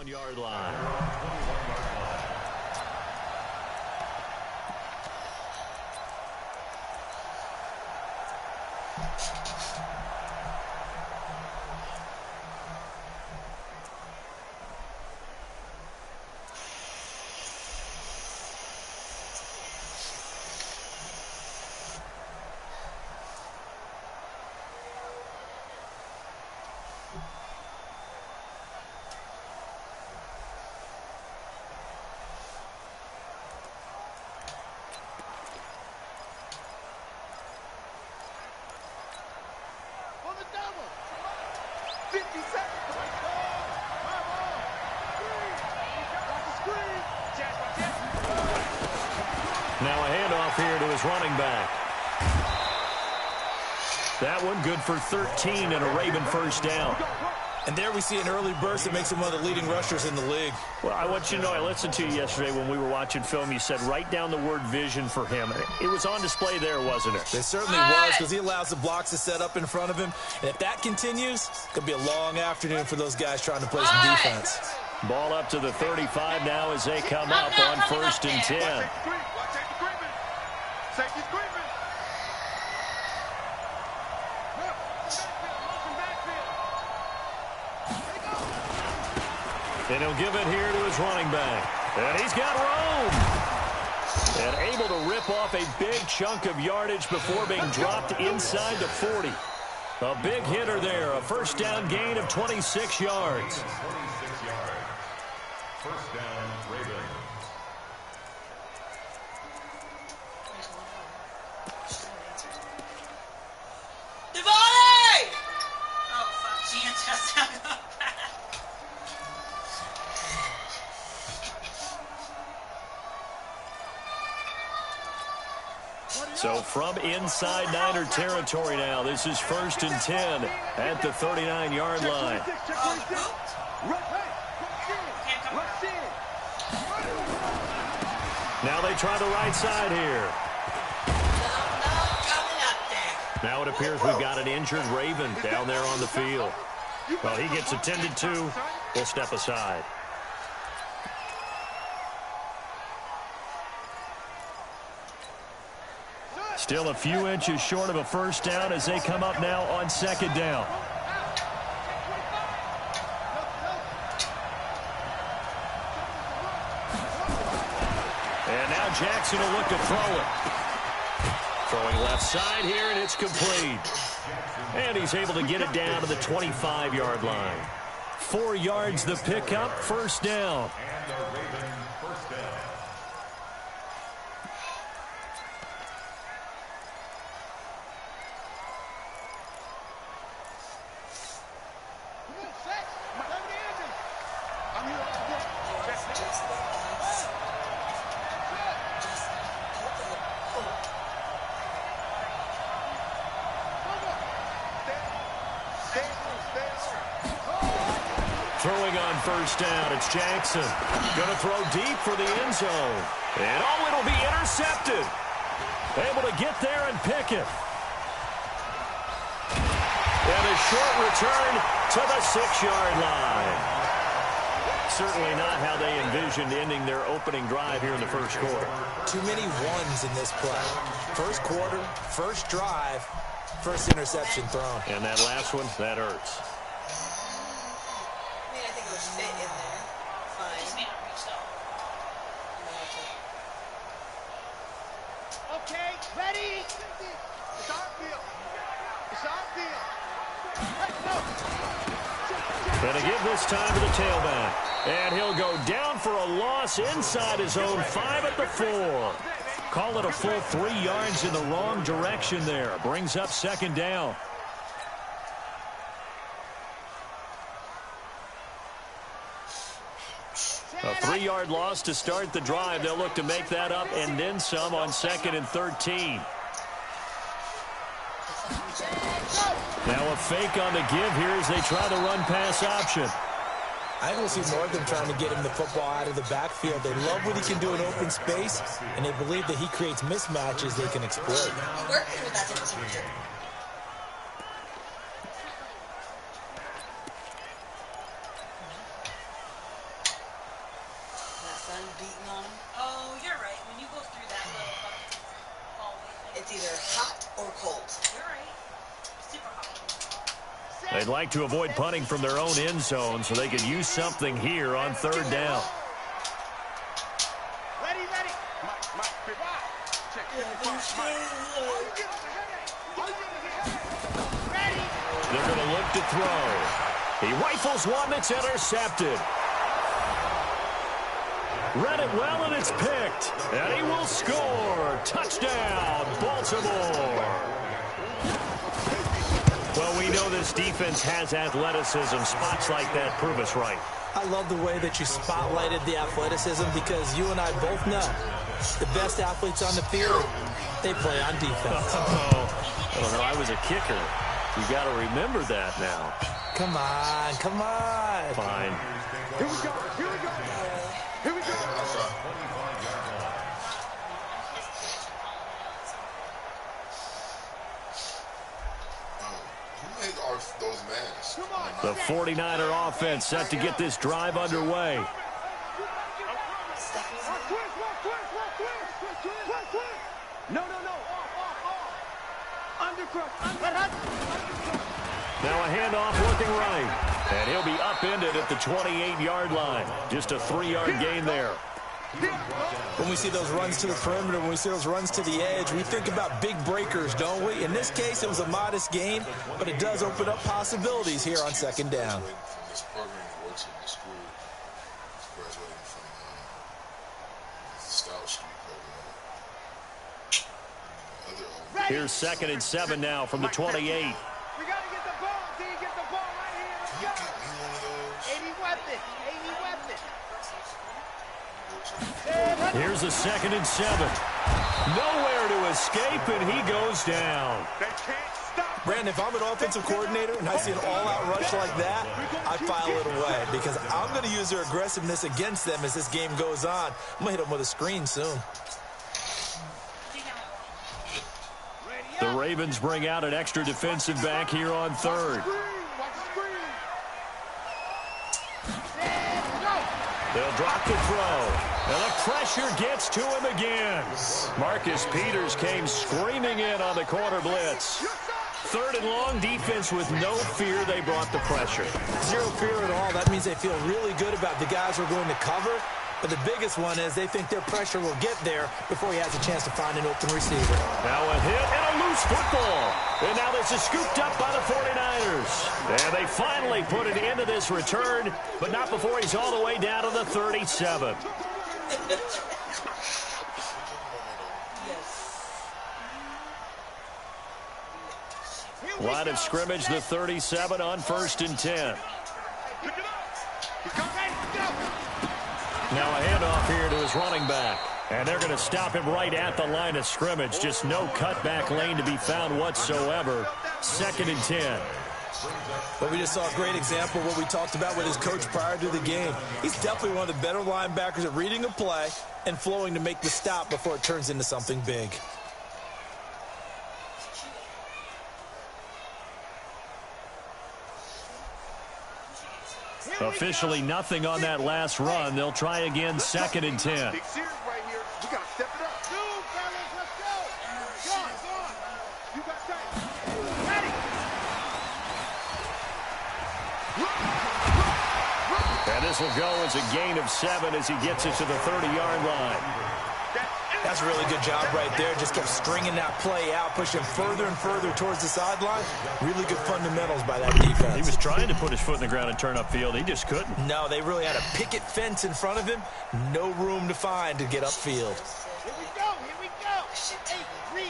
21-yard line. Now a handoff here to his running back. That one good for 13 and a Raven first down. And there we see an early burst that makes him one of the leading rushers in the league. Well, I want you to know, I listened to you yesterday when we were watching film. You said write down the word vision for him. It was on display there, wasn't it? It certainly was, because he allows the blocks to set up in front of him. And if that continues, it's going to be a long afternoon for those guys trying to play some defense. Ball up to the 35 now as they come up on 1st and 10. And he'll give it here to his running back. And he's got room. And able to rip off a big chunk of yardage before being dropped inside the 40. A big hitter there. A first down gain of 26 yards. 26 yards. First down, Ravens. Devontae! Oh, fuck. She just got back. So from inside Niner territory now, this is 1st and 10 at the 39-yard line. Now they try the right side here. Now it appears we've got an injured Raven down there on the field. Well, he gets attended to. We'll step aside. Still a few inches short of a first down as they come up now on 2nd down. And now Jackson will look to throw it. Throwing left side here, and it's complete. And he's able to get it down to the 25-yard line. 4 yards the pickup, first down. And the Ravens first down. Throwing on first down, it's Jackson. Going to throw deep for the end zone. And oh, it'll be intercepted. Able to get there and pick it. And a short return to the 6-yard line. Certainly not how they envisioned ending their opening drive here in the first quarter. Too many ones in this play. First quarter, first drive, first interception thrown. And that last one, that hurts. Fit in there. Fine. Just made it reach though. Okay, ready? It's our field. It's our field. Going to give this time to the tailback. And he'll go down for a loss inside his own 5 at the 4. Call it a full 3 yards in the wrong direction there. Brings up 2nd down. A 3-yard loss to start the drive. They'll look to make that up and then some on 2nd and 13. Now a fake on the give here as they try the run-pass option. I think we'll see more of them trying to get him the football out of the backfield. They love what he can do in open space, and they believe that he creates mismatches they can exploit. Working with that difference. It's either hot or cold. You're right. Super hot. They'd like to avoid punting from their own end zone so they could use something here on third down. Ready, ready. They're going to look to throw. He rifles one that's intercepted. Read it well, and it's picked. And he will score. Touchdown, Baltimore. Well, we know this defense has athleticism. Spots like that prove us right. I love the way that you spotlighted the athleticism because you and I both know the best athletes on the field, they play on defense. I don't know. I was a kicker. You got to remember that now. Come on, come on. Fine. Here we go, here we go. Here we go. Who made those masks? The 49er offense set to get this drive underway. No. Now a handoff looking right. And he'll be upended at the 28-yard line. Just a 3-yard gain there. When we see those runs to the perimeter, when we see those runs to the edge, we think about big breakers, don't we? In this case, it was a modest gain, but it does open up possibilities here on second down. This program that works in the school, graduating from the Stout Street program. Here's 2nd and 7 now from the 28. We got to get the ball. See, get the ball right here. Let's go. Get me one of those. 80 weapon. 80 weapon. Here's a 2nd and 7. Nowhere to escape, and he goes down. They can't stop. Brandon, if I'm an offensive coordinator and I see an all-out rush like that, I file it away because I'm going to use their aggressiveness against them as this game goes on. I'm going to hit them with a screen soon. The Ravens bring out an extra defensive back here on third. They'll drop the throw. And the pressure gets to him again. Marcus Peters came screaming in on the corner blitz. 3rd and long, defense with no fear. They brought the pressure. Zero fear at all. That means they feel really good about the guys who are going to cover. But the biggest one is they think their pressure will get there before he has a chance to find an open receiver. Now a hit and a loose football. And now this is scooped up by the 49ers. And they finally put an end to this return, but not before he's all the way down to the 37. Line of scrimmage, the 37 on 1st and 10. Now a handoff here to his running back. And they're going to stop him right at the line of scrimmage. Just no cutback lane to be found whatsoever. 2nd and 10. But we just saw a great example of what we talked about with his coach prior to the game. He's definitely one of the better linebackers at reading a play and flowing to make the stop before it turns into something big. Officially nothing on that last run. They'll try again, 2nd and 10. Big series right here. We got to step it up. Dude, fellas, let's go. Go on. You got time. Ready. And this will go as a gain of 7 as he gets it to the 30-yard line. That's a really good job right there. Just kept stringing that play out, pushing further and further towards the sideline. Really good fundamentals by that defense. He was trying to put his foot in the ground and turn upfield. He just couldn't. No, they really had a picket fence in front of him. No room to find to get upfield. Here we go. Hey, Reed.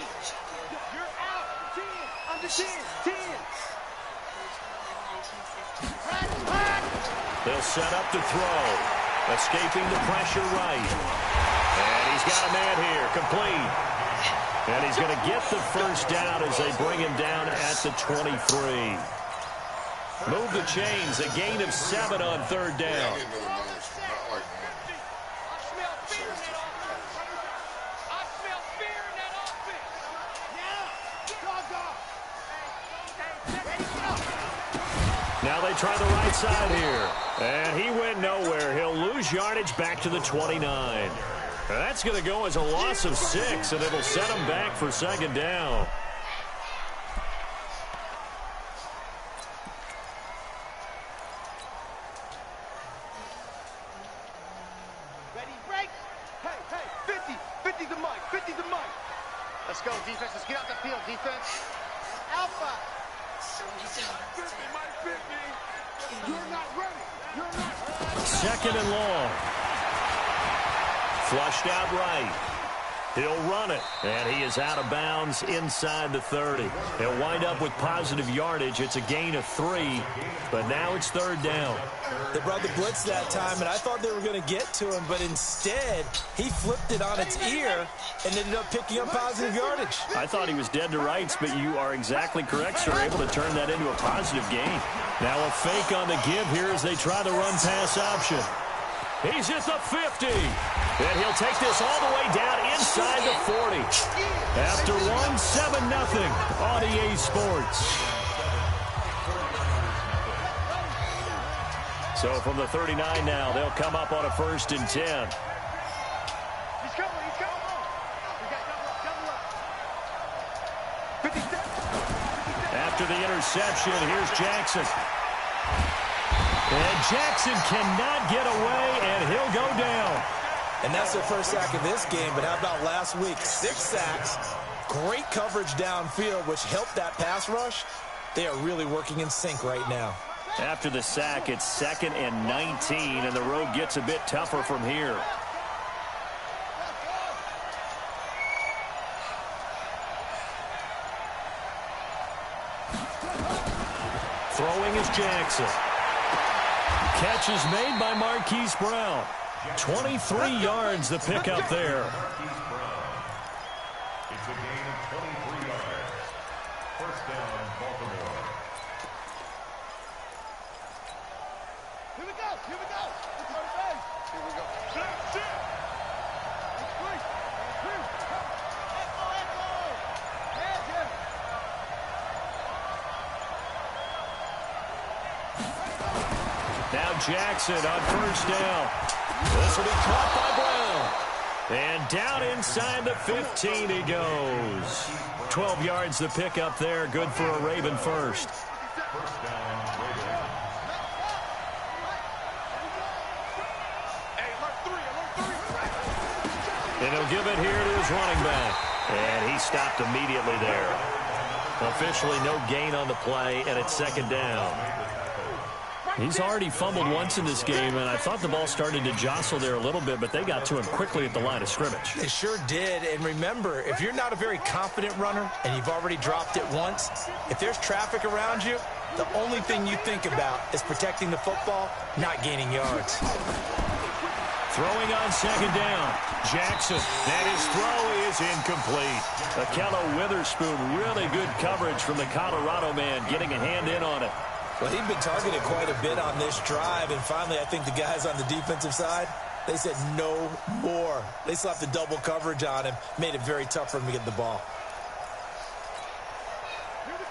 You're out. 10. Under 10. 10. They'll set up to throw. Escaping the pressure right. And he's got a man here, complete. And he's going to get the first down as they bring him down at the 23. Move the chains, a gain of 7 on 3rd down. Now they try the right side here. And he went nowhere. He'll lose yardage back to the 29. That's going to go as a loss of 6, and it'll set them back for second down. Ready, break. Hey, 50. 50's the mic. 50's the mic. Let's go, defense. Let's get out the field, defense. Alpha. 50 might 50. You're not ready. You're not ready. Second and long. Flushed out right. He'll run it, and he is out of bounds inside the 30. He'll wind up with positive yardage. It's a gain of 3, but now it's third down. They brought the blitz that time, and I thought they were going to get to him, but instead, he flipped it on its ear and ended up picking up positive yardage. I thought he was dead to rights, but you are exactly correct, sir. Able to turn that into a positive gain. Now a fake on the give here as they try the run-pass option. He's at the 50. And he'll take this all the way down inside the 40. After 7-0 on EA Sports. So from the 39 now, they'll come up on a 1st and 10. He's coming. He's coming. We got double up. 57. After the interception, here's Jackson. And Jackson cannot get away, and he'll go down. And that's their first sack of this game, but how about last week? 6 sacks, great coverage downfield, which helped that pass rush. They are really working in sync right now. After the sack, it's 2nd and 19, and the road gets a bit tougher from here. Throwing is Jackson. Catch is made by Marquise Brown. 23 yards the pickup there. It's a gain of 23 yards. First down, Baltimore. Here we go. Here we go. Let's go to base. Here we go. That's it. It's free. Echo, echo. Magic. Now Jackson on first down. This will be caught by Brown. And down inside the 15 he goes. 12 yards the pickup there. Good for a Raven first. First down, Raven. Hey, alert 3. And he'll give it here to his running back. And he stopped immediately there. Officially no gain on the play, and it's second down. He's already fumbled once in this game, and I thought the ball started to jostle there a little bit, but they got to him quickly at the line of scrimmage. They sure did, and remember, if you're not a very confident runner and you've already dropped it once, if there's traffic around you, the only thing you think about is protecting the football, not gaining yards. Throwing on second down, Jackson, and his throw is incomplete. Akello Witherspoon, really good coverage from the Colorado man, getting a hand in on it. Well, he'd been targeted quite a bit on this drive, and finally I think the guys on the defensive side, they said no more. They slapped the double coverage on him, made it very tough for him to get the ball.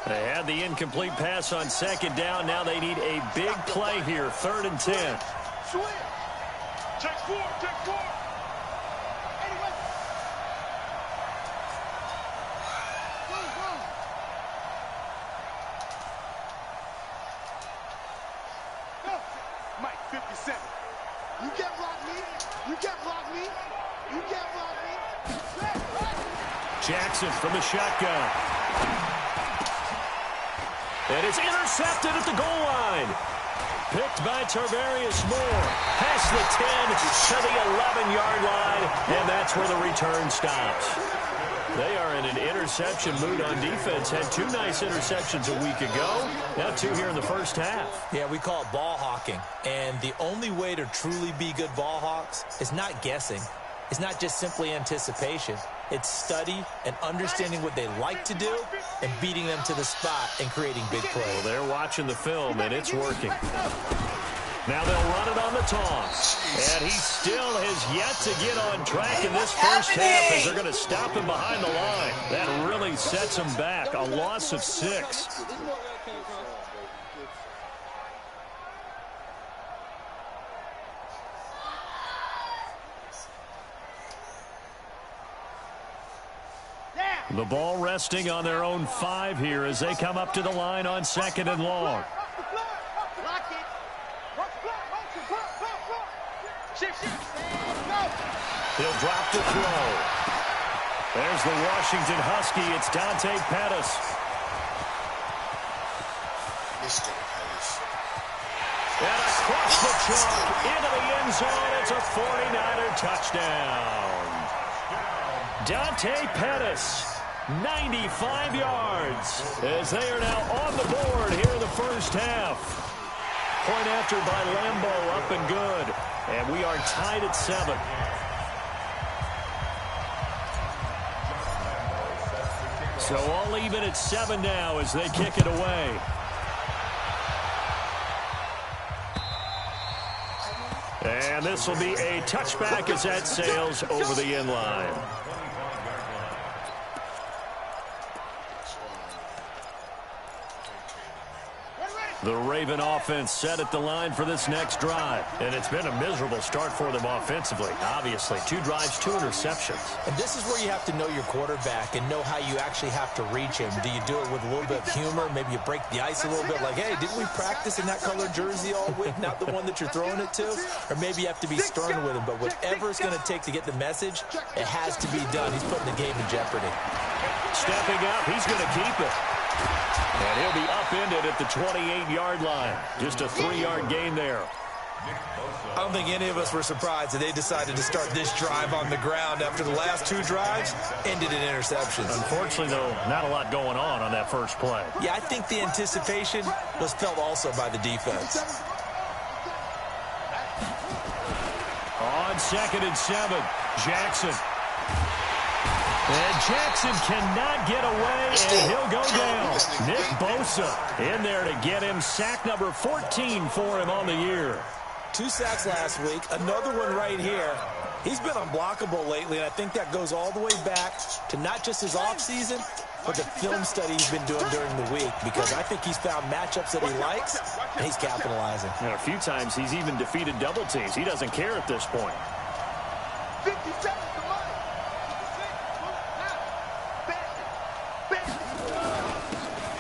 They had the incomplete pass on second down. Now they need a big play here, 3rd and 10. Switch. Check 4. Check 4. Anyway. Go. Go. Mike, 57. You can't block me. You can't block me. You can't block me. Jackson from the shotgun. And it's intercepted at the goal line. Picked by Tarvarius Moore. Past the 10 to the 11-yard line, and that's where the return stops. They are in an interception mood on defense. Had 2 nice interceptions a week ago. Now 2 here in the first half. Yeah, we call it ball hawking. And the only way to truly be good ball hawks is not guessing. It's not just simply anticipation. It's study and understanding what they like to do and beating them to the spot and creating big plays. Well, they're watching the film, and it's working. Now they'll run it on the toss. And he still has yet to get on track in this first half as they're going to stop him behind the line. That really sets him back. A loss of 6. The ball resting on their own 5 here as they come up to the line on 2nd and long. He'll drop to throw. There's the Washington Husky. It's Dante Pettis. And across the chalk into the end zone. It's a 49er touchdown. Dante Pettis, 95 yards, as they are now on the board here in the first half. Point after by Lambeau, up and good. And we are tied at 7. So all even at 7 now as they kick it away. And this will be a touchback as that sails over the end line. The Raven offense set at the line for this next drive. And it's been a miserable start for them offensively. Obviously, 2 drives, 2 interceptions. And this is where you have to know your quarterback and know how you actually have to reach him. Do you do it with a little bit of humor? Maybe you break the ice a little bit like, hey, didn't we practice in that color jersey all week? Not the one that you're throwing it to? Or maybe you have to be stern with him. But whatever it's going to take to get the message, it has to be done. He's putting the game in jeopardy. Stepping up, he's going to keep it. And he'll be upended at the 28-yard line. Just a 3-yard gain there. I don't think any of us were surprised that they decided to start this drive on the ground after the last 2 drives ended in interceptions. Unfortunately, though, not a lot going on that first play. Yeah, I think the anticipation was felt also by the defense. On 2nd and 7, Jackson. And Jackson cannot get away, and he'll go down. Nick Bosa in there to get him. Sack number 14 for him on the year. 2 sacks last week, another one right here. He's been unblockable lately, and I think that goes all the way back to not just his offseason, but the film study he's been doing during the week, because I think he's found matchups that he likes, and he's capitalizing. And a few times he's even defeated double teams. He doesn't care at this point. 57.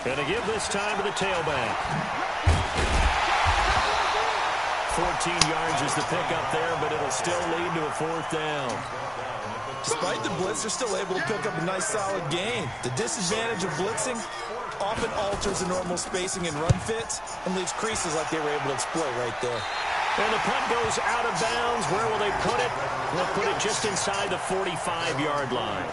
Going to give this time to the tailback. 14 yards is the pickup there, but it'll still lead to a 4th down. Despite the blitz, they're still able to pick up a nice, solid gain. The disadvantage of blitzing often alters the normal spacing and run fits and leaves creases like they were able to exploit right there. And the punt goes out of bounds. Where will they put it? They'll put it just inside the 45-yard line.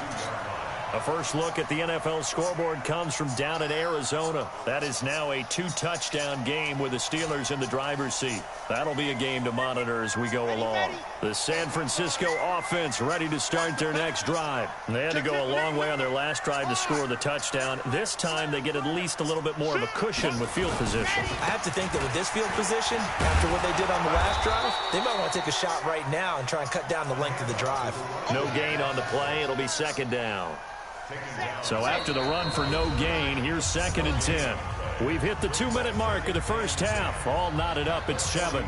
A first look at the NFL scoreboard comes from down in Arizona. That is now a 2-touchdown game with the Steelers in the driver's seat. That'll be a game to monitor as we go along. The San Francisco offense ready to start their next drive. They had to go a long way on their last drive to score the touchdown. This time they get at least a little bit more of a cushion with field position. I have to think that with this field position, after what they did on the last drive, they might want to take a shot right now and try and cut down the length of the drive. No gain on the play. It'll be 2nd down. So after the run for no gain, here's 2nd and 10. We've hit the 2-minute mark of the first half. All knotted up at 7.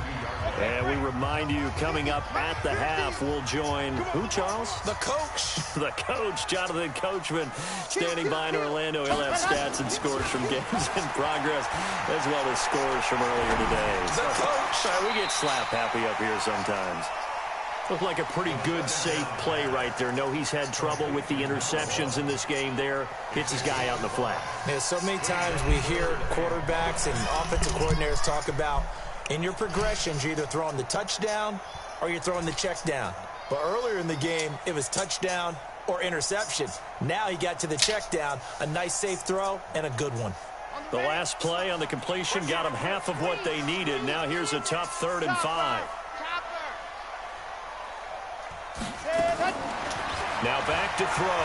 And we remind you, coming up at the half, we'll join who, Charles? The coach. The coach, Jonathan Coachman, standing by in Orlando. He'll have stats and scores from games in progress, as well as scores from earlier today. The coach. We get slap happy up here sometimes. Looked like a pretty good, safe play right there. No, he's had trouble with the interceptions in this game there. Hits his guy out in the flat. Yeah, so many times we hear quarterbacks and offensive coordinators talk about in your progressions, you're either throwing the touchdown or you're throwing the check down. But earlier in the game, it was touchdown or interception. Now he got to the check down, a nice safe throw, and a good one. The last play on the completion got him half of what they needed. Now here's a tough 3rd and 5. Now back to throw.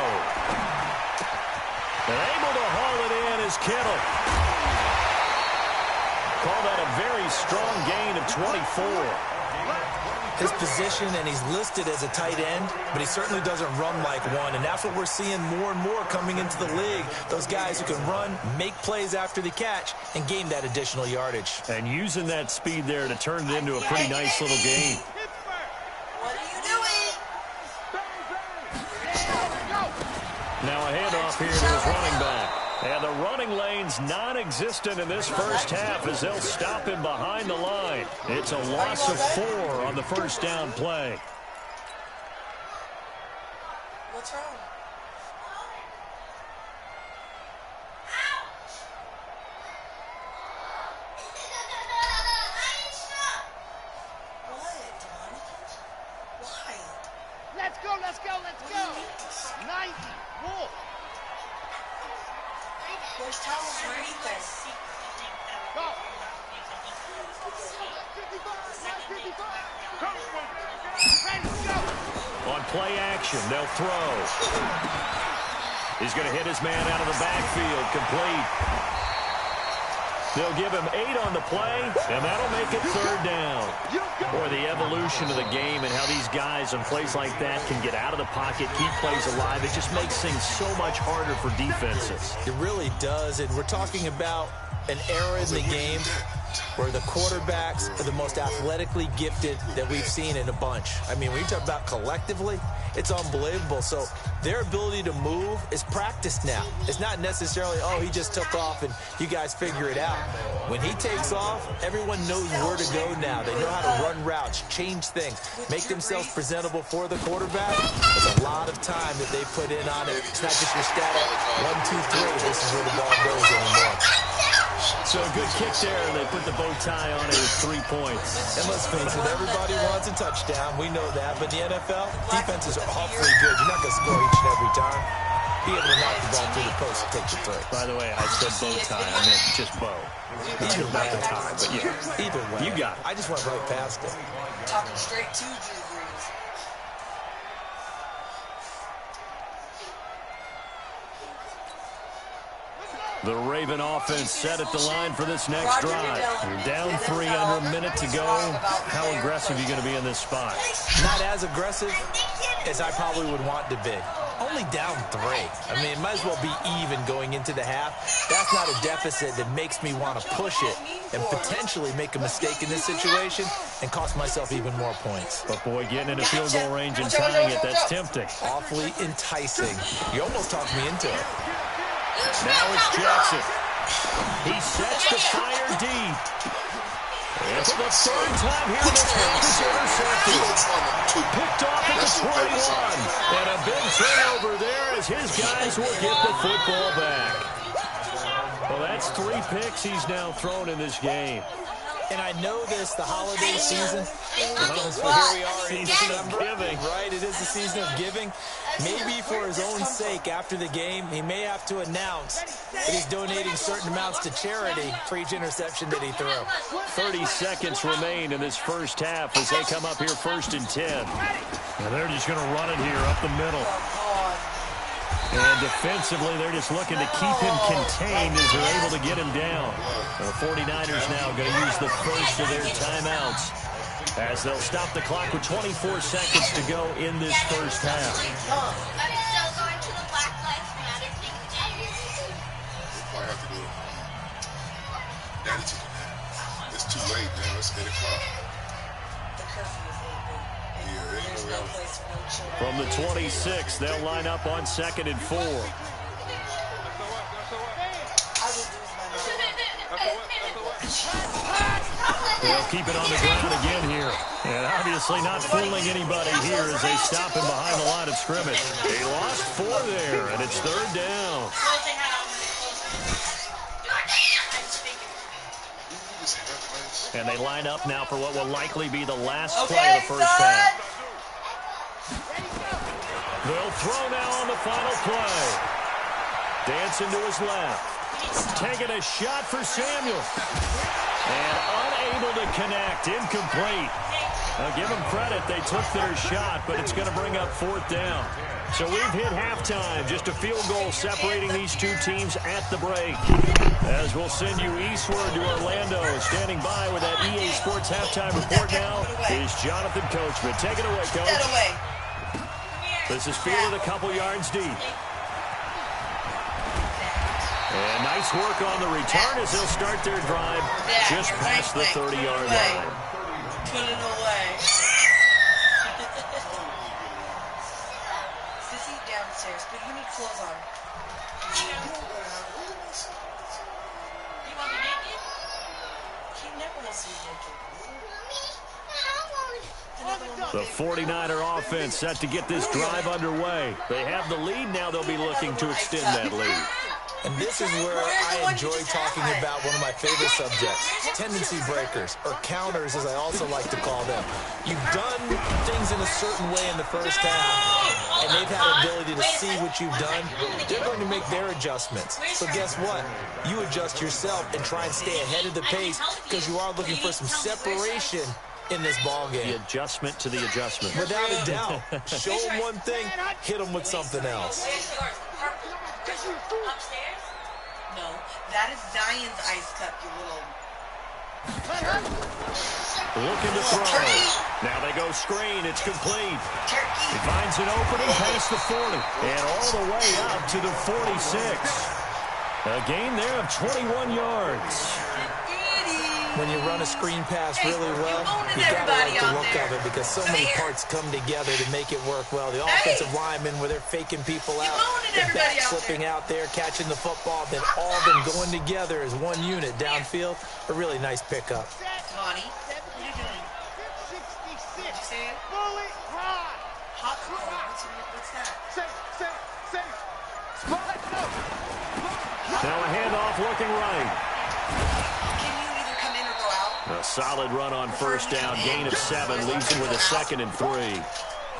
And able to haul it in is Kittle. Call that a very strong gain of 24. His position, and he's listed as a tight end, but he certainly doesn't run like one, and that's what we're seeing more and more coming into the league. Those guys who can run, make plays after the catch, and gain that additional yardage. And using that speed there to turn it into a pretty nice little game. What are you doing? Now a handoff here to his running back. And the running lane's non-existent in this first half as they'll stop him behind the line. It's a loss of 4 on the first down play. What's wrong? Let's go. 90. Wolf. There's towels right there. Go. 55. On play action, they'll throw. He's going to hit his man out of the backfield, complete. They'll give him 8 on the play, and that'll make it third down. Boy, the evolution of the game and how these guys in plays like that can get out of the pocket, keep plays alive, it just makes things so much harder for defenses. It really does, and we're talking about an era in the game where the quarterbacks are the most athletically gifted that we've seen in a bunch. I mean, when you talk about collectively, it's unbelievable. So their ability to move is practiced now. It's not necessarily, oh, he just took off and you guys figure it out. When he takes off, everyone knows where to go now. They know how to run routes, change things, make themselves presentable for the quarterback. There's a lot of time that they put in on it. It's not just your static 1, 2, 3. This is where the ball goes anymore. So a good kick there, and they put the bow tie on it with 3 points. And let's face it, everybody wants a touchdown. We know that. But the NFL, defenses are awfully good. You're not going to score each and every time. Be able to knock the ball through the post and take the three. By the way, I said bow tie. I meant just bow. Either way. Not the tie, but yeah. Either way. You got it. I just went right past it. Talking straight to Drew Brees. The Raven offense set at the line for this next drive. You're down 3 under a minute to go. How aggressive are you going to be in this spot? Not as aggressive as I probably would want to be. Only down 3. I mean, it might as well be even going into the half. That's not a deficit that makes me want to push it and potentially make a mistake in this situation and cost myself even more points. But, boy, getting into field goal range and tying it, that's tempting. Awfully enticing. You almost talked me into it. Now it's Jackson. He sets the fire deep. It's the third time here this half is intercepted. Picked off at the 21. And a big turnover there as his guys will get the football back. Well, that's 3 picks he's now thrown in this game. And I know this, the holiday season, so here we are in December, giving. Right? It is the season of giving. Maybe for his own sake, after the game, he may have to announce that he's donating certain amounts to charity for each interception that he threw. 30 seconds remain in this first half as they come up here 1st and 10. And they're just going to run it here up the middle. And defensively, they're just looking to keep him contained as they're able to get him down. The 49ers now going to use the first of their timeouts as they'll stop the clock with 24 seconds to go in this first half. It's too late, man. Let's 8 o'clock. From the 26, they'll line up on 2nd and 4. They'll keep it on the ground again here. And obviously not fooling anybody here as they stop him behind the line of scrimmage. He lost 4 there, and it's 3rd down. And they line up now for what will likely be the last play of the first half. They'll throw now on the final play. Dancing to his left. Taking a shot for Samuel. And unable to connect. Incomplete. Now give them credit. They took their shot, but it's going to bring up 4th down. So we've hit halftime. Just a field goal separating these 2 teams at the break. As we'll send you eastward to Orlando. Standing by with that EA Sports halftime report now is Jonathan Coachman. Take it away, Coach. This is fielded a couple yards deep. And nice work on the return as they'll start their drive just past the 30-yard line. Put it away. Sissy downstairs, but you need clothes on. The 49er offense set to get this drive underway. They have the lead. Now they'll be looking to extend that lead. And this is where I enjoy talking about one of my favorite subjects, tendency breakers, or counters as I also like to call them. You've done things in a certain way in the first half, and they've had the ability to see what you've done. They're going to make their adjustments. So guess what? You adjust yourself and try and stay ahead of the pace because you are looking for some separation in this ball game. The adjustment to the adjustment. Without a doubt. Show them one thing, hit them with something else. Upstairs? No, that is Zion's ice cup, you little... Looking to throw. Now they go screen. It's complete. He finds an opening past the 40. And all the way out to the 46. A gain there of 21 yards. When you run a screen pass really well, you gotta like the look of it because so many parts come together to make it work well. The offensive linemen, where they're faking people out, the back slipping out there, catching the football, then all of them going together as one unit downfield. A really nice pickup. Monty, what are you doing? 66. Did you say it? Bullet hot. Hot cross. What's that? Say. Spot. No. Now a handoff looking right. A solid run on first down, gain of 7, leaves him with a 2nd and 3.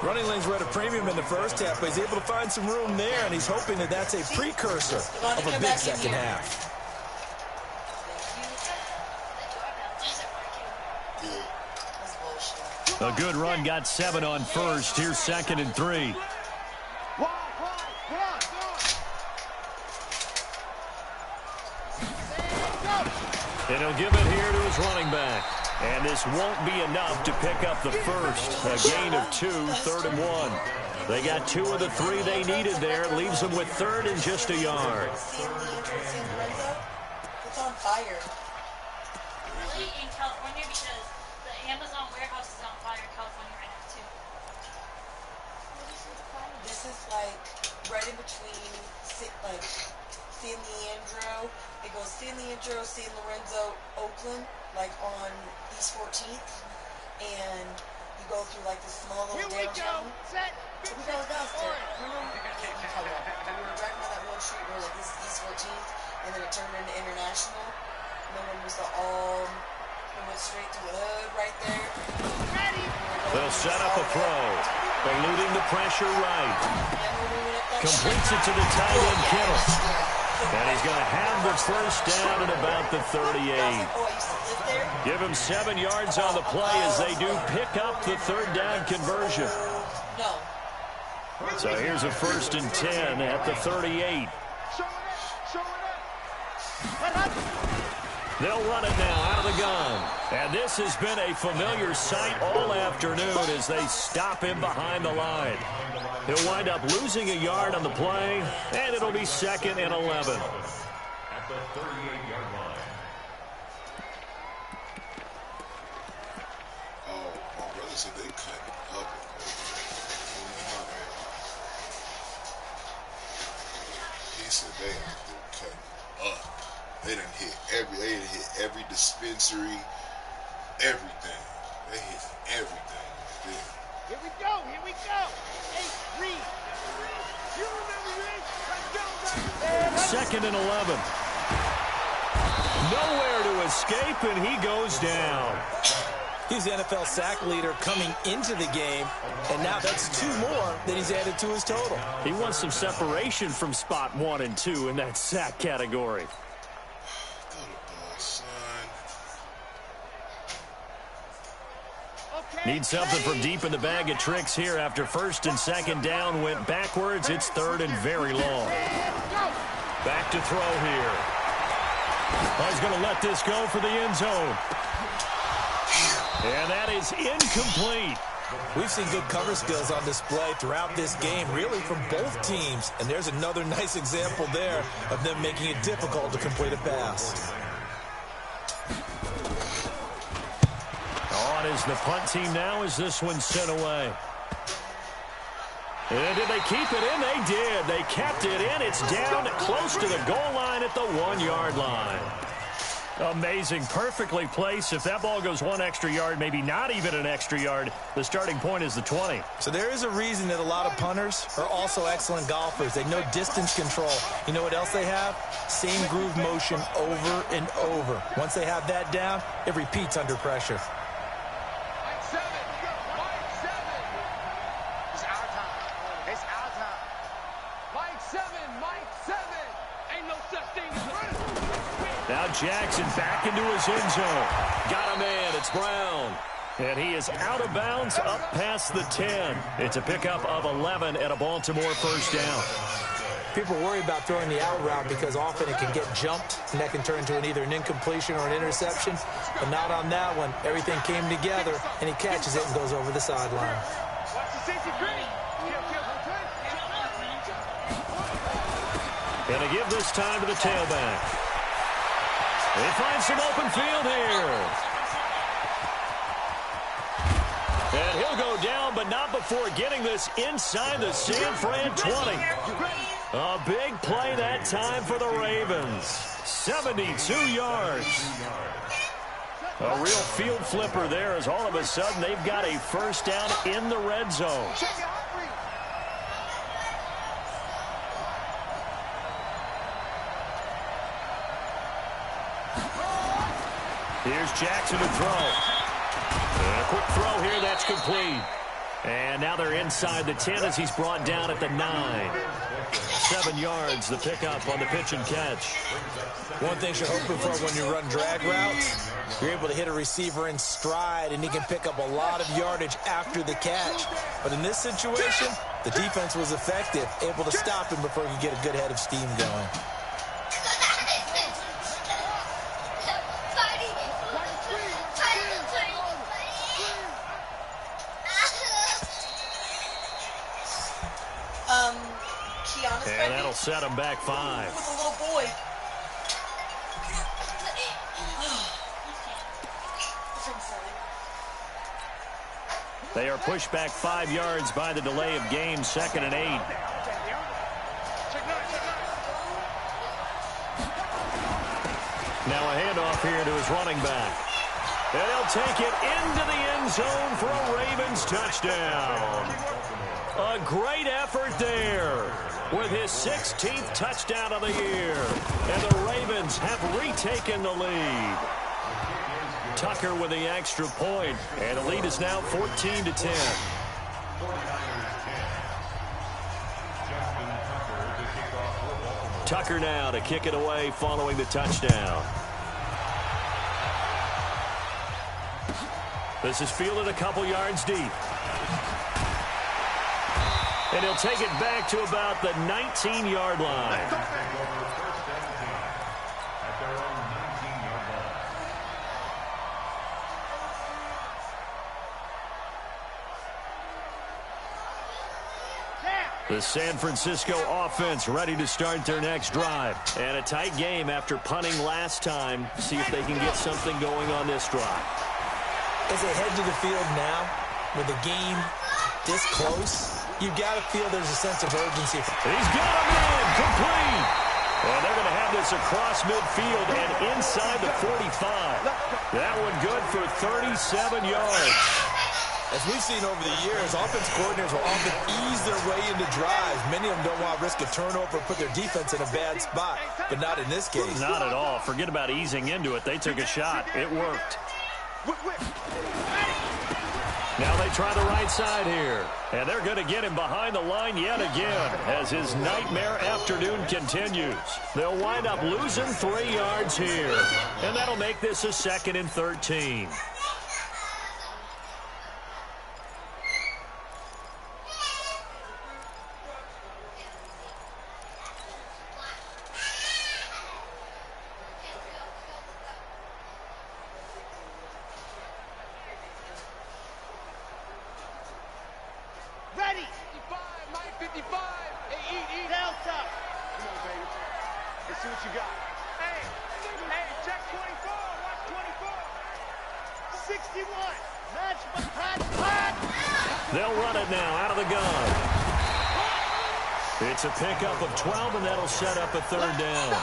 Running lanes were at a premium in the first half, but he's able to find some room there, and he's hoping that that's a precursor of a big second half. A good run, got 7 on first. Here's 2nd and 3. And he'll give it here to his running back. And this won't be enough to pick up the first. A gain of 2, 3rd and 1. They got 2 of the 3 they needed there. Leaves them with 3rd and just a yard. It's on fire. Really in California because the Amazon warehouse is on fire in California right now too. This is like right in between like San Leandro. It goes San Leandro, San Lorenzo, Oakland, like on East 14th, and you go through like this small little downtown. So we go down there. Remember? We were driving down that one street where like this is East 14th, and then it turned into International. And then when we saw we went straight to the hood right there. They'll set up a throw, eluding the pressure right. Completes it to the tight end Kittle. And he's going to have the first down at about the 38. Give him 7 yards on the play as they do pick up the 3rd down conversion. So here's a 1st and 10 at the 38. They'll run it now out of the gun. And this has been a familiar sight all afternoon as they stop him behind the line. He'll wind up losing a yard on the play, and it'll be 2nd and 11. At the 38-yard line. Oh, my brother said they cut up. He said they cut up. They done hit every dispensary, everything. They hit everything. Here we go. Hey, Reed. You remember this? Let's go, 2nd and 11. Nowhere to escape, and he goes down. He's the NFL sack leader coming into the game, and now that's 2 more that he's added to his total. He wants some separation from spot 1 and 2 in that sack category. Need something from deep in the bag of tricks here after 1st and 2nd down went backwards. It's 3rd and very long. Back to throw here. Oh, he's going to let this go for the end zone. And that is incomplete. We've seen good cover skills on display throughout this game, really from both teams. And there's another nice example there of them making it difficult to complete a pass. On is the punt team now as this one's sent away. And did they keep it in? They did. They kept it in. It's down close to the goal line at the 1-yard line. Amazing. Perfectly placed. If that ball goes one extra yard, maybe not even an extra yard, the starting point is the 20. So there is a reason that a lot of punters are also excellent golfers. They know distance control. You know what else they have? Same groove motion over and over. Once they have that down, it repeats under pressure. Mike 7. Mike 7. It's our time. It's our time. Mike 7. Mike 7. Ain't no such thing as a... Now Jackson back into his end zone. Got a man. It's Brown. And he is out of bounds up past the 10. It's a pickup of 11 and a Baltimore first down. People worry about throwing the out route because often it can get jumped, and that can turn into either an incompletion or an interception. But not on that one. Everything came together, and he catches it and goes over the sideline. Watch the safety green. And they give this time to the tailback. They find some open field here. And he'll go down, but not before getting this inside the San Fran 20. A big play that time for the Ravens. 72 yards. A real field flipper there as all of a sudden they've got a first down in the red zone. Here's Jackson to throw. And a quick throw here, that's complete. And now they're inside the 10 as he's brought down at the 9. 7 yards, the pickup on the pitch and catch. One thing you're hoping for when you run drag routes, you're able to hit a receiver in stride, and he can pick up a lot of yardage after the catch. But in this situation, the defense was effective, able to stop him before he could get a good head of steam going. And that'll set him back 5. With a little boy. They are pushed back 5 yards by the delay of game, 2nd and 8. Now a handoff here to his running back. And he'll take it into the end zone for a Ravens touchdown. A great effort there with his 16th touchdown of the year. And the Ravens have retaken the lead. Tucker with the extra point, and the lead is now 14-10. Tucker now to kick it away following the touchdown. This is fielded a couple yards deep. And he'll take it back to about the 19-yard line. The San Francisco offense ready to start their next drive. And a tight game after punting last time. See if they can get something going on this drive. As they head to the field now, with the game this close, you've got to feel there's a sense of urgency. He's got him in, complete. And they're going to have this across midfield and inside the 45. That one good for 37 yards. As we've seen over the years, offense coordinators will often ease their way into drives. Many of them don't want to risk a turnover or put their defense in a bad spot, but not in this case. Not at all. Forget about easing into it. They took a shot. It worked. Now they try the right side here. And they're going to get him behind the line yet again as his nightmare afternoon continues. They'll wind up losing 3 yards here. And that'll make this a 2nd and 13. Ready. 55, Mike 55. Hey, eat. Delta. Come on, baby. Let's see what you got. Hey, check 24. Watch 24. 61. Match, hot. They'll run it now out of the gun. It's a pickup of 12, and that'll set up a 3rd down.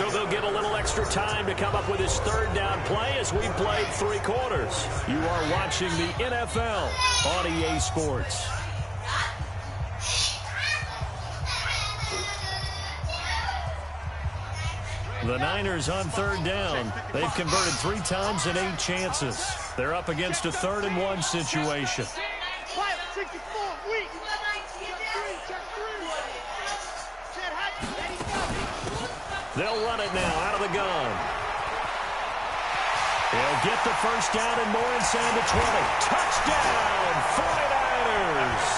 So they'll get a little extra time to come up with his third down play as we played 3 quarters. You are watching the NFL on EA Sports. The Niners on third down. They've converted 3 times in 8 chances. They're up against a 3rd and 1 situation. They'll run it now out of the gun. He'll get the first down and more inside the 20. Touchdown, 49ers.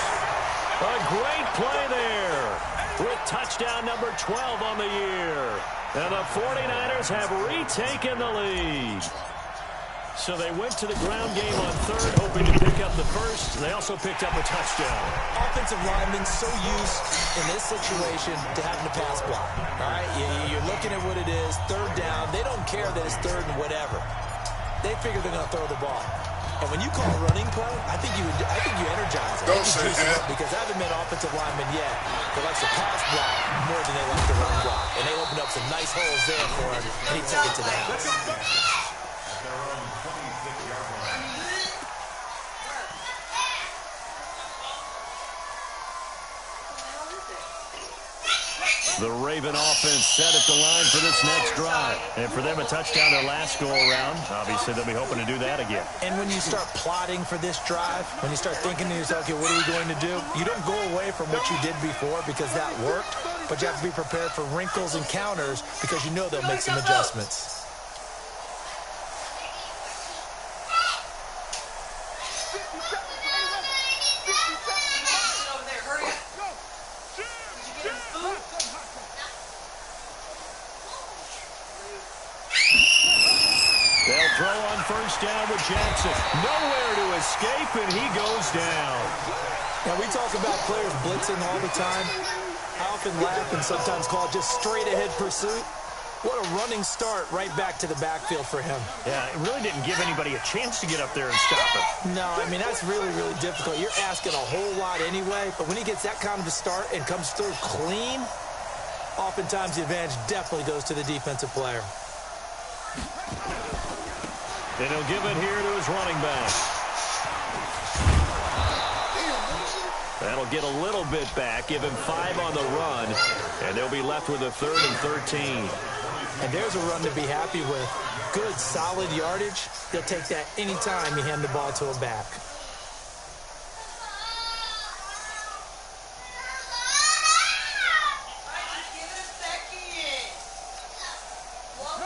A great play there with touchdown number 12 on the year. And the 49ers have retaken the lead. So they went to the ground game on 3rd, hoping to pick up the first. They also picked up a touchdown. Offensive linemen so used in this situation to having to pass block. All right, you're looking at what it is, 3rd down. They don't care that it's 3rd and whatever. They figure they're going to throw the ball. And when you call a running play, I think you energize it. Don't say that. Because I haven't met offensive linemen yet that likes to pass block more than they like to run block. And they opened up some nice holes there for him, and he took it to the house. The Raven offense set at the line for this next drive. And for them, a touchdown their last go-around. Obviously, they'll be hoping to do that again. And when you start plotting for this drive, when you start thinking to yourself, okay, what are we going to do? You don't go away from what you did before because that worked, but you have to be prepared for wrinkles and counters because you know they'll make some adjustments. They'll throw on first down with Jackson. Nowhere to escape, and he goes down. Now, we talk about players blitzing all the time. I often laugh and sometimes call it just straight-ahead pursuit. What a running start right back to the backfield for him. Yeah, it really didn't give anybody a chance to get up there and stop him. No, I mean, that's really, really difficult. You're asking a whole lot anyway, but when he gets that kind of a start and comes through clean, oftentimes the advantage definitely goes to the defensive player. And he'll give it here to his running back. That'll get a little bit back, give him 5 on the run, and they'll be left with a 3rd and 13. And there's a run to be happy with. Good, solid yardage. They'll take that anytime you hand the ball to a back.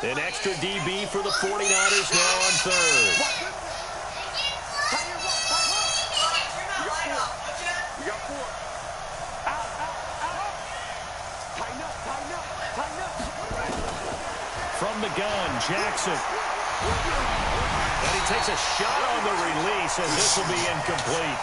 An extra DB for the 49ers now on 3rd. From the gun, Jackson. And he takes a shot on the release, and this will be incomplete.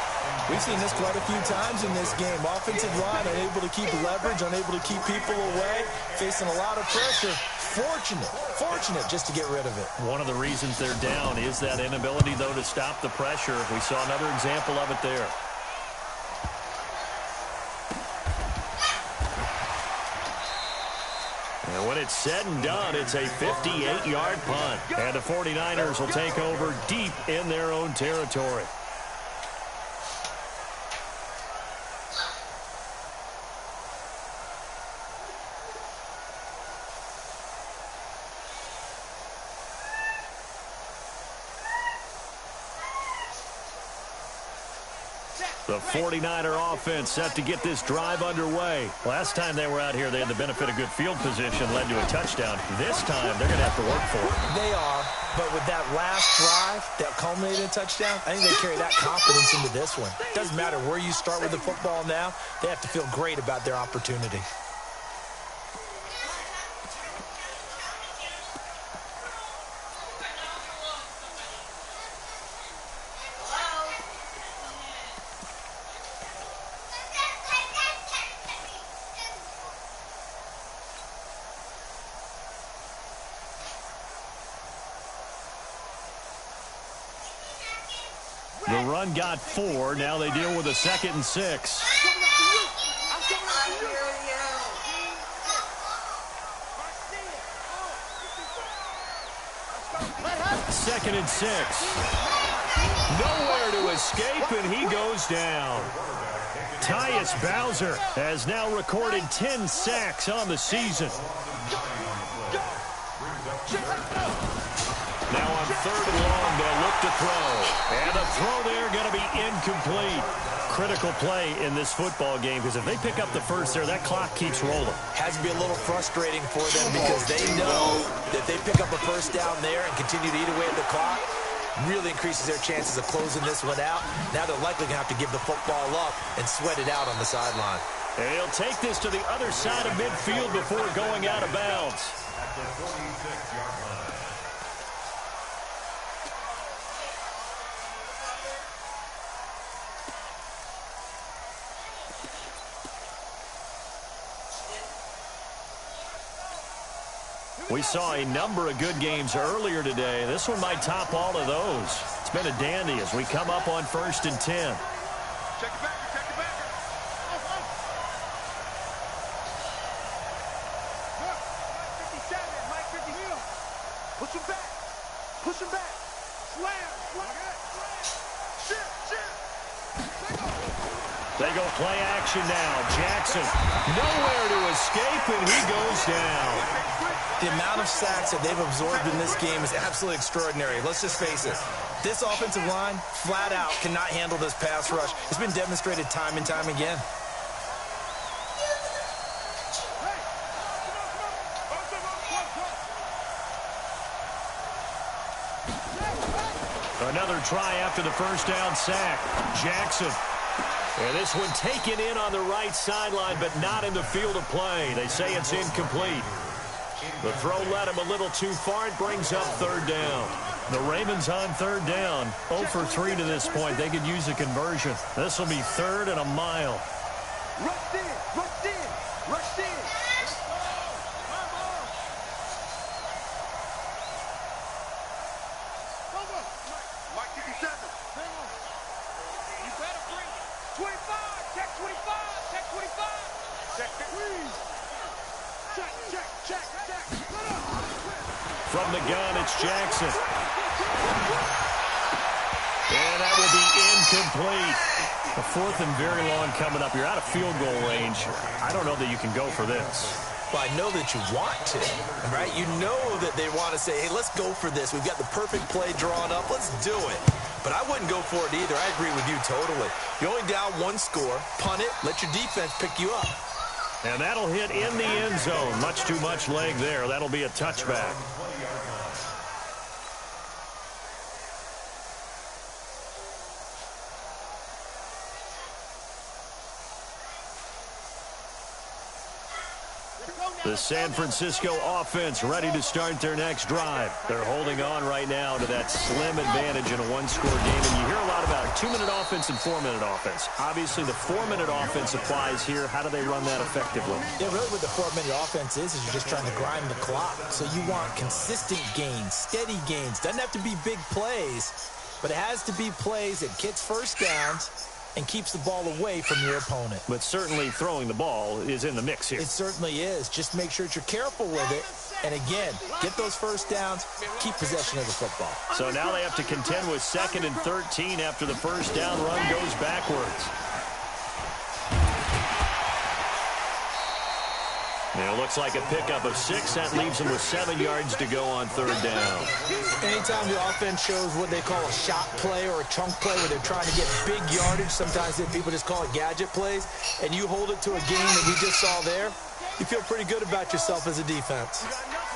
We've seen this quite a few times in this game. Offensive line unable to keep leverage, unable to keep people away, facing a lot of pressure. Fortunate just to get rid of it. One of the reasons they're down is that inability, though, to stop the pressure. We saw another example of it there. And when it's said and done, it's a 58-yard punt. And the 49ers will take over deep in their own territory. The 49er offense set to get this drive underway. Last time they were out here, they had the benefit of good field position, led to a touchdown. This time, they're going to have to work for it. They are, but with that last drive that culminated in a touchdown, I think they carry that confidence into this one. Doesn't matter where you start with the football now, they have to feel great about their opportunity. The run got 4. Now they deal with a 2nd and 6. 2nd and 6. Nowhere to escape, and he goes down. Tyus Bowser has now recorded 10 sacks on the season. Now on 3rd and long, they'll look to throw. And the throw there going to be incomplete. Critical play in this football game, because if they pick up the first there, that clock keeps rolling. Has to be a little frustrating for them because they know that if they pick up a first down there and continue to eat away at the clock, really increases their chances of closing this one out. Now they're likely going to have to give the football up and sweat it out on the sideline. And he'll take this to the other side of midfield before going out of bounds. At the 46-yard line. We saw a number of good games earlier today. This one might top all of those. It's been a dandy as we come up on 1st and 10. Check it back, check it back. Mike 57, Mike 50. Push him back. Push him back. Slam. They go play action now. Jackson nowhere to escape, and he goes down. The amount of sacks that they've absorbed in this game is absolutely extraordinary. Let's just face it. This offensive line, flat out, cannot handle this pass rush. It's been demonstrated time and time again. Another try after the first down sack. Jackson. And this one taken in on the right sideline, but not in the field of play. They say it's incomplete. The throw led him a little too far. It brings up 3rd down. The Ravens on 3rd down. 0 for 3 to this point. They could use a conversion. This will be 3rd and a mile. Rushed in, rushed in, rushed in. Mike 57. You better bring it. 25, check 25, check 25. Check, please. Check. From the gun, it's Jackson. And that will be incomplete. A 4th and very long coming up. You're out of field goal range. I don't know that you can go for this. Well, I know that you want to, right? You know that they want to say, hey, let's go for this. We've got the perfect play drawn up. Let's do it. But I wouldn't go for it either. I agree with you totally. You're only down 1 score. Punt it. Let your defense pick you up. And that'll hit in the end zone. Much too much leg there. That'll be a touchback. The San Francisco offense ready to start their next drive. They're holding on right now to that slim advantage in a 1-score game. And you hear a lot about 2-minute offense and 4-minute offense. Obviously, the 4-minute offense applies here. How do they run that effectively? Yeah, really what the 4-minute offense is you're just trying to grind the clock. So you want consistent gains, steady gains. Doesn't have to be big plays, but it has to be plays that gets first downs and keeps the ball away from your opponent. But certainly throwing the ball is in the mix here. It certainly is. Just make sure that you're careful with it. And again, get those first downs, keep possession of the football. So now they have to contend with 2nd and 13 after the first down run goes backwards. And it looks like a pickup of 6. That leaves them with 7 yards to go on 3rd down. Anytime the offense shows what they call a shot play or a chunk play where they're trying to get big yardage, sometimes people just call it gadget plays, and you hold it to a game that we just saw there, you feel pretty good about yourself as a defense.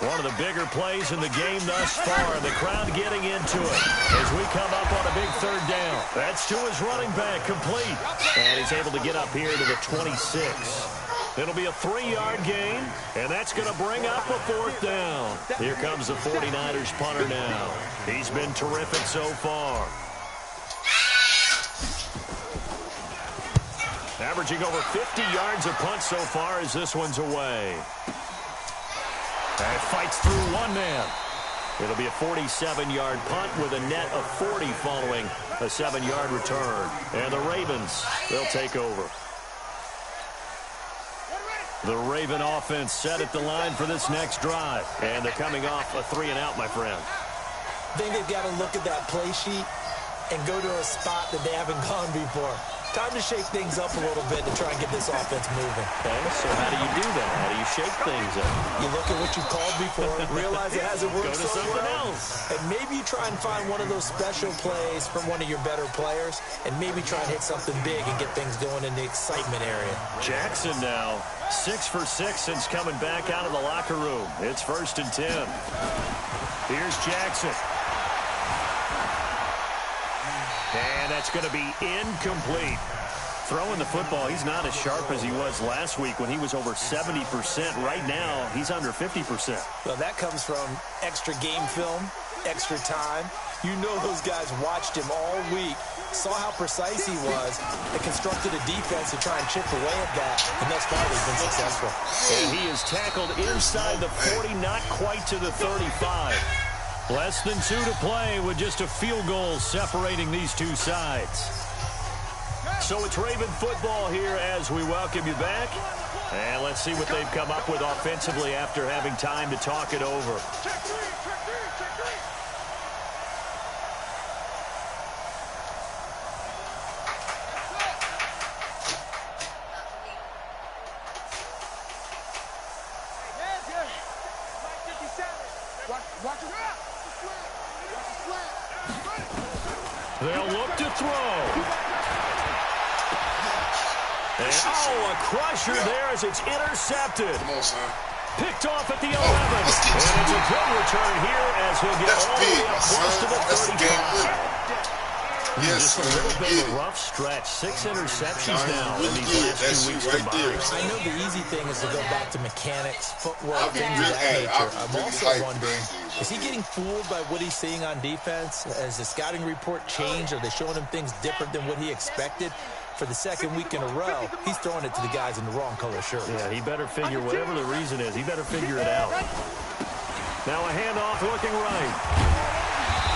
One of the bigger plays in the game thus far. The crowd getting into it as we come up on a big 3rd down. That's to his running back, complete. And he's able to get up here to the 26. It'll be a 3-yard gain, and that's going to bring up a 4th down. Here comes the 49ers punter now. He's been terrific so far. Averaging over 50 yards a punt so far as this one's away. And fights through one man. It'll be a 47-yard punt with a net of 40 following a 7-yard return. And the Ravens, they'll take over. The Raven offense set at the line for this next drive. And they're coming off a 3-and-out, my friend. I think they've got to look at that play sheet and go to a spot that they haven't gone before. Time to shake things up a little bit to try and get this offense moving. Okay, so how do you do that? How do you shake things up? You look at what you called before, realize it hasn't worked Go to so something well, else. and maybe you try and find one of those special plays from one of your better players, and maybe try and hit something big and get things going in the excitement area. Jackson now, 6 for 6 since coming back out of the locker room. It's 1st and 10. Here's Jackson. And that's going to be incomplete. Throwing the football, he's not as sharp as he was last week when he was over 70%. Right now, he's under 50%. Well, that comes from extra game film, extra time. You know those guys watched him all week, saw how precise he was, and constructed a defense to try and chip away at that, and thus far they've been successful. And he is tackled inside the 40, not quite to the 35. Less than 2 to play with just a field goal separating these two sides. So it's Raven football here as we welcome you back. And let's see what they've come up with offensively after having time to talk it over. They'll look to throw. And, a crusher there as it's intercepted. Come on, son. Picked off at the 11. And it's a good return here as he'll get all the way up close to the 35. Yes, just a little bit of a rough stretch. 6 interceptions now in these last 2 weeks combined. I know the easy thing is to go back to mechanics, footwork, things of that nature. I'm also wondering, is he getting fooled by what he's seeing on defense? Has the scouting report changed? Are they showing him things different than what he expected? For the second week in a row, he's throwing it to the guys in the wrong color shirts. Yeah, he better figure, whatever the reason is, he better figure it out. Now a handoff looking right.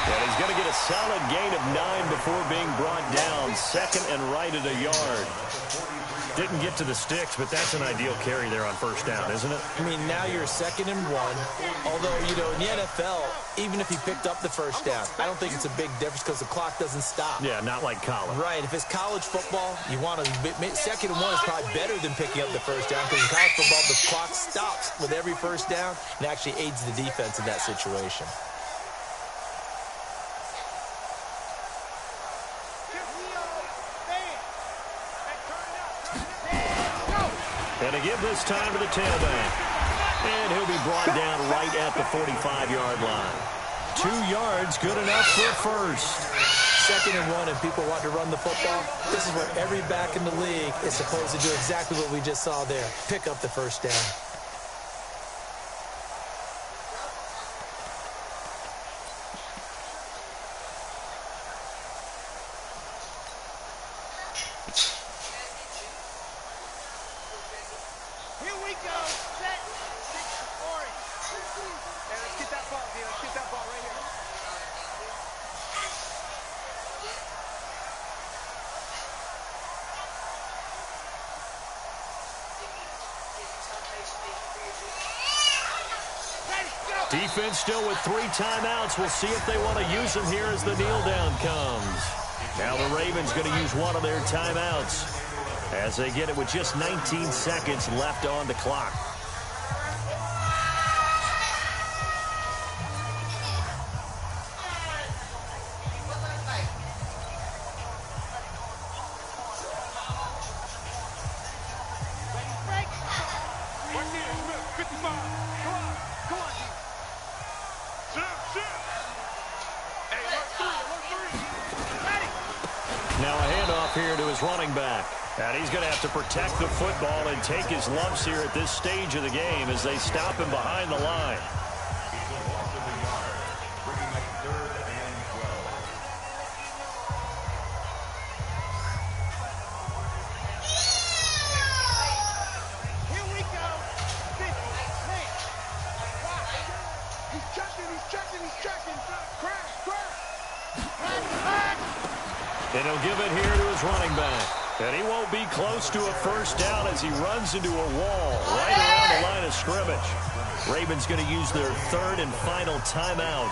And he's going to get a solid gain of 9 before being brought down. 2nd and right at a yard. Didn't get to the sticks, but that's an ideal carry there on 1st down, isn't it? I mean, now you're 2nd and 1. Although, you know, in the NFL, even if he picked up the 1st down, I don't think it's a big difference because the clock doesn't stop. Yeah, not like college. Right. If it's college football, you want to 2nd and 1 is probably better than picking up the 1st down because in college football, the clock stops with every 1st down and actually aids the defense in that situation. And to give this time to the tailback. And he'll be brought down right at the 45-yard line. 2 yards, good enough for a 1st. 2nd and 1 and people want to run the football. This is what every back in the league is supposed to do, exactly what we just saw there. Pick up the 1st down. Defense still with 3 timeouts. We'll see if they want to use them here as the kneel down comes. Now the Ravens going to use one of their timeouts as they get it with just 19 seconds left on the clock. Now a handoff here to his running back. And he's going to have to protect the football and take his lumps here at this stage of the game as they stop him behind the line. Here we go. He's checking. Crack. And he'll give it here to his running back. And he won't be close to a first down as he runs into a wall right around the line of scrimmage. Ravens going to use their third and final timeout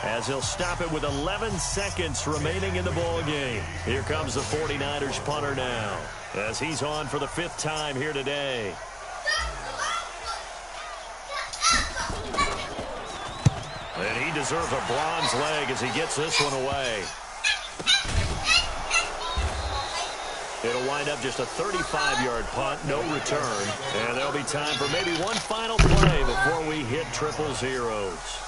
as he'll stop it with 11 seconds remaining in the ball game. Here comes the 49ers punter now as he's on for the 5th time here today. And he deserves a bronze leg as he gets this one away. It'll wind up just a 35-yard punt, no return. And there'll be time for maybe one final play before we hit triple zeros.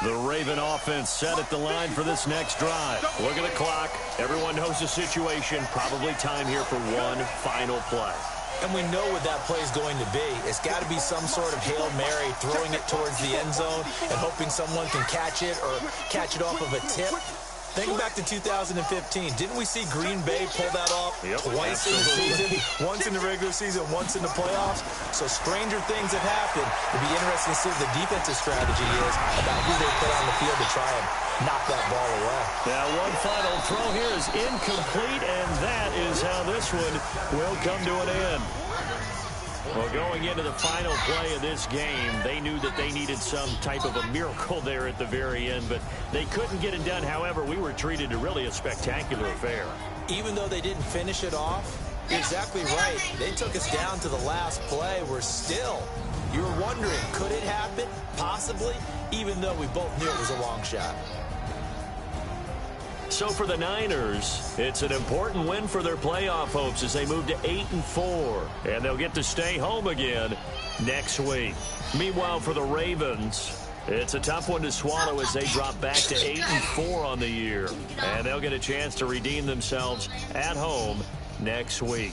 The Raven offense set at the line for this next drive. Look at the clock. Everyone knows the situation. Probably time here for one final play. And we know what that play is going to be. It's got to be some sort of Hail Mary, throwing it towards the end zone and hoping someone can catch it or catch it off of a tip. Think back to 2015. Didn't we see Green Bay pull that off twice in the season? Once in the regular season, once in the playoffs. So stranger things have happened. It'll be interesting to see what the defensive strategy is about who they put on the field to try and knock that ball away. Now, one final throw here is incomplete, and that is how this one will come to an end. Well, going into the final play of this game, they knew that they needed some type of a miracle there at the very end, but they couldn't get it done. However, we were treated to really a spectacular affair. Even though they didn't finish it off, you're exactly right. They took us down to the last play. We're still, you were wondering, could it happen? Possibly, even though we both knew it was a long shot. So for the Niners, it's an important win for their playoff hopes as they move to 8-4, and they'll get to stay home again next week. Meanwhile, for the Ravens, it's a tough one to swallow as they drop back to 8-4 on the year, and they'll get a chance to redeem themselves at home next week.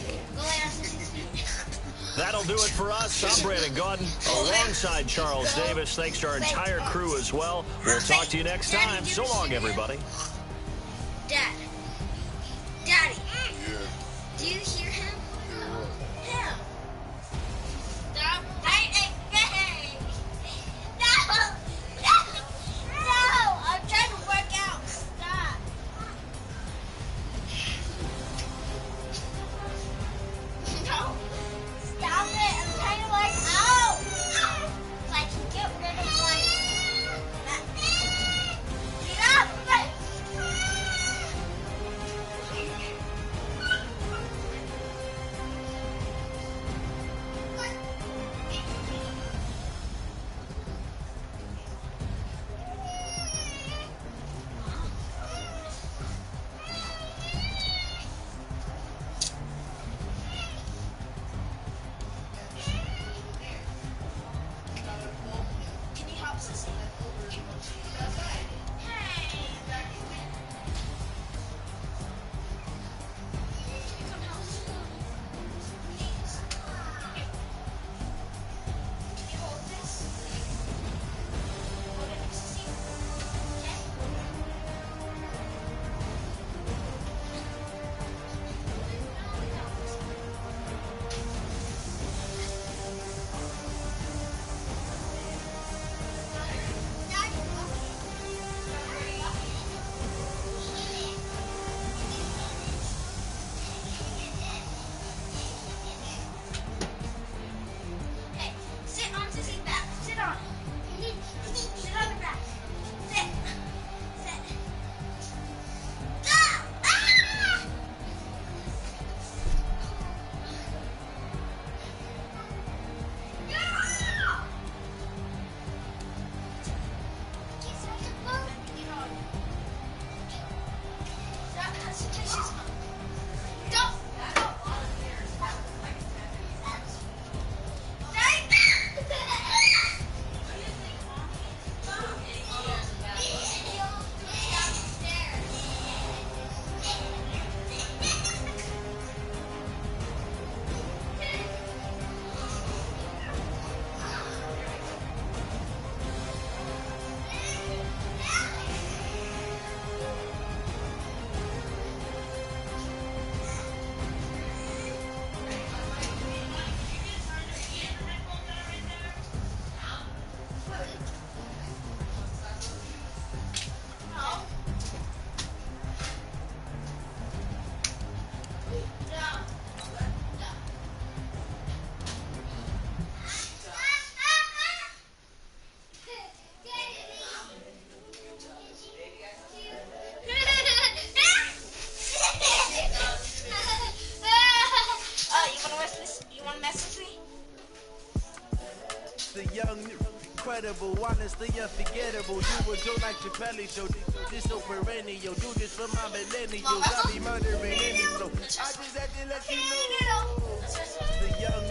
That'll do it for us. I'm Brandon Gaudin alongside Charles Davis. Thanks to our entire crew as well. We'll talk to you next time. So long, everybody. Dad. Daddy. Yeah. Do you hear him? Yeah. Him. Stop. No. I'm trying to work out. Stop. No. Stop it. I'm trying to work out. So I can get rid of one. Get up. incredible, honestly unforgettable. You were Joe like Chappelle show. This so perennial, do this for my millennials. I be murdering any flow. I just had to let you know. The young,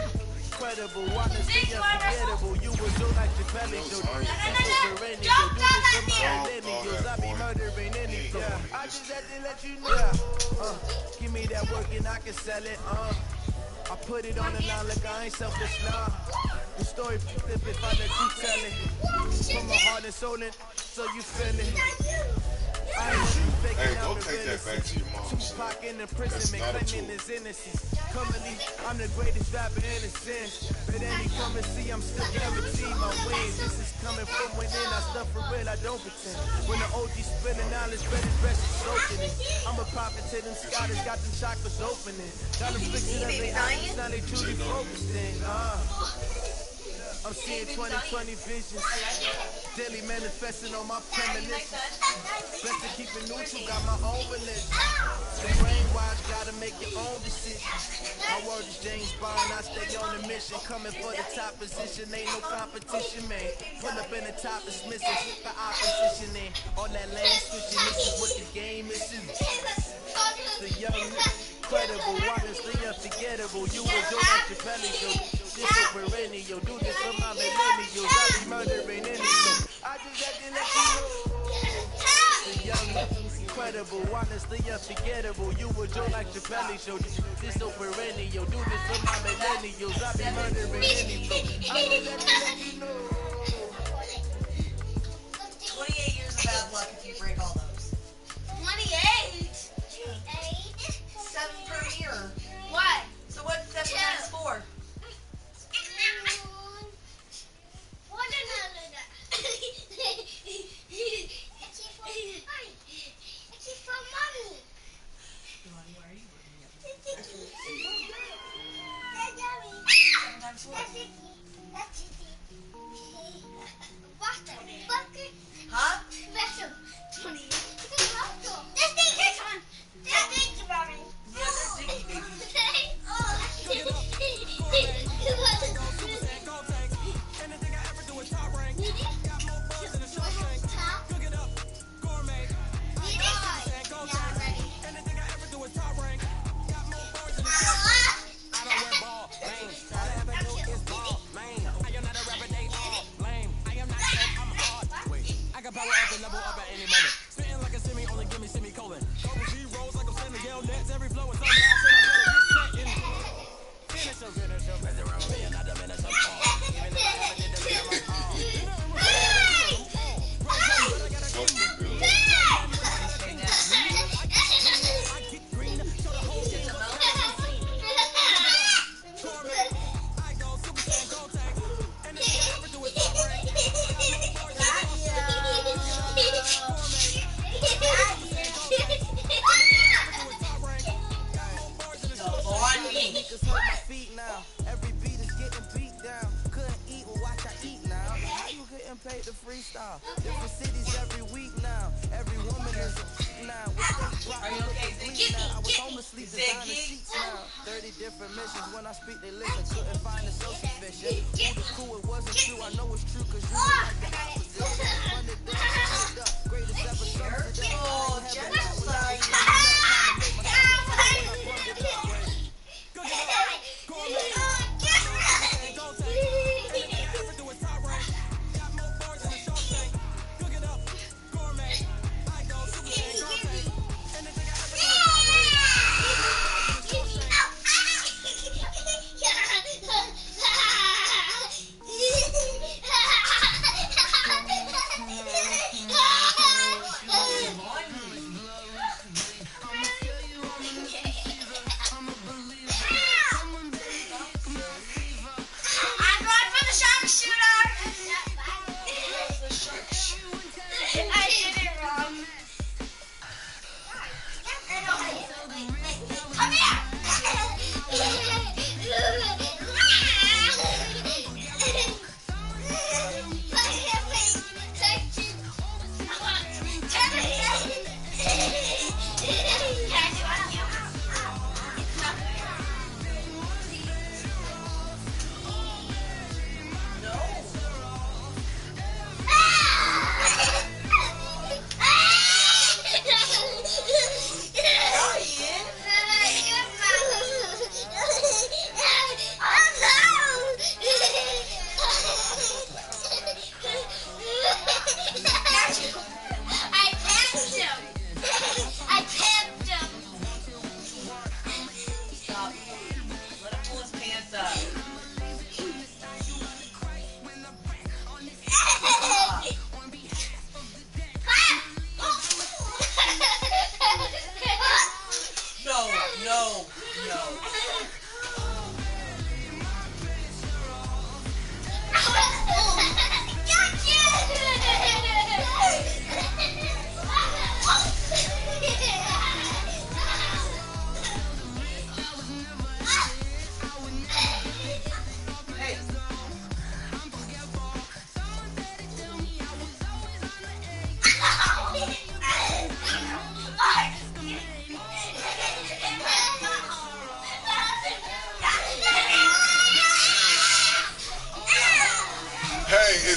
incredible, honestly unforgettable. You were Joe like Chappelle show. This so perennial, do this for my millennials. I be murdering any flow. I just had to let you know. Give me that work and I can sell it. I put it on the line like I ain't selfish, nah. The story flip if I let you tell it. Put my heart and soul in, so you feel it. I ain't faking out the realest. Tupac in imprisonment, claiming his innocence. Currently, I'm the greatest rapper in a sense. But any come and see, I'm still guaranteed my wins. This is coming from within, I stuff for real, I don't pretend. When the OG spilling knowledge, spread his rest is soaking it. I'm a prophet to them scholars, got them chakras opening. Got them fixing up their eyes, now they truly focused in. I'm seeing 2020 visions, daily manifesting on my premonitions. Best to keep it neutral, got my own religion. The brainwash, gotta make your own decision. My word is James Bond, I stay on the mission. Coming for the top position, ain't no competition, man. Pull up in the top, is missing the opposition in. On that lane switching, this is what the game is. The young, incredible, honestly unforgettable. You was Joe like Chappelle show. This is perennial, do this for my millennials. I be murdering any flow. I just had to let you know. The young, incredible, honestly unforgettable. You were Joe like Chappelle show. This so perennial, do this for my millennials. I be murdering any flow. I just had to let you know. 28 years of bad luck if you break all those. 28? 7 per year. What? So what's 7 times 4? Huh? Yeah, they're dicky babies. Paid the freestyle. Different cities every week now. Every woman is a now. Are you okay? I was homeless, sleep designer sheets now. 30 different missions. When I speak, they listen. Couldn't find a social vision. Who the cool, it wasn't true. I know it's true because you like the opposition. Funded down, greatest ever today. Oh, genocide.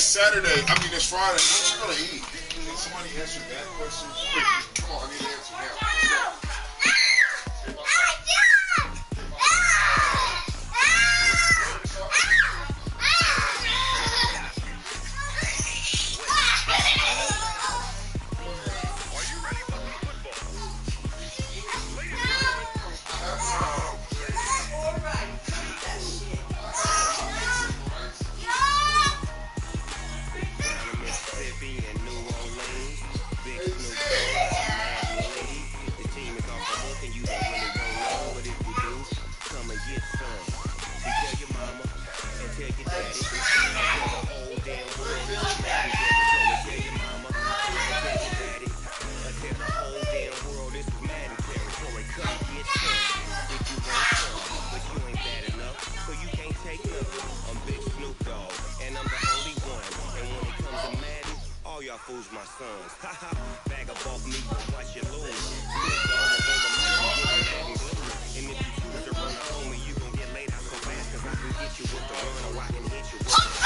Saturday. I mean, it's Friday. What you gonna eat? Can somebody answer that question? Yeah. Come on, I need an answer now. Fools my sons. Bag up off me, watch you lose. And if you choose to run up on me, you gon' get laid out so fast, cause I can get you with the run, or I can hit you with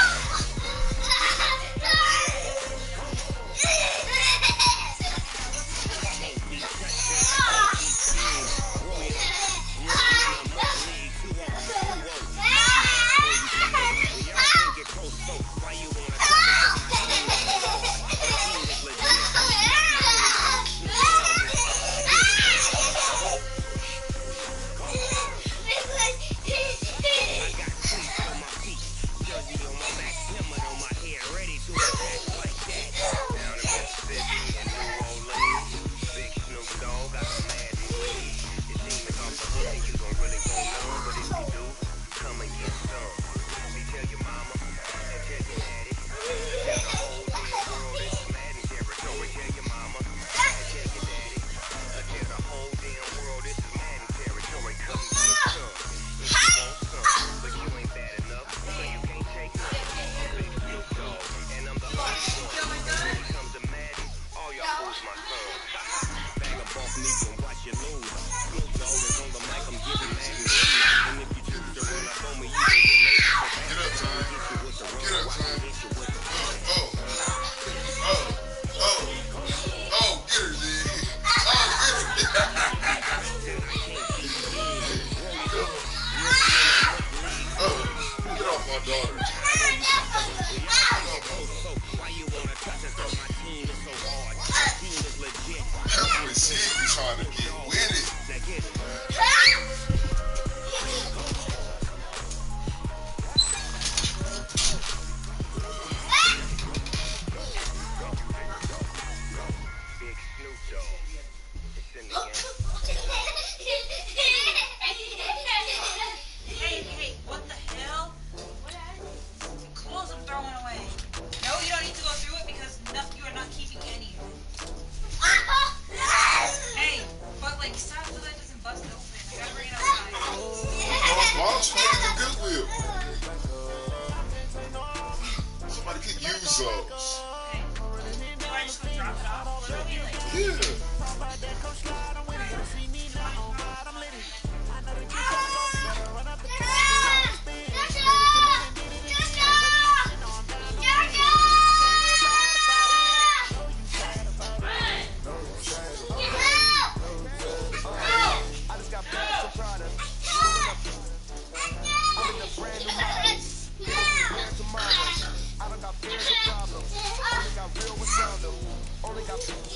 Only got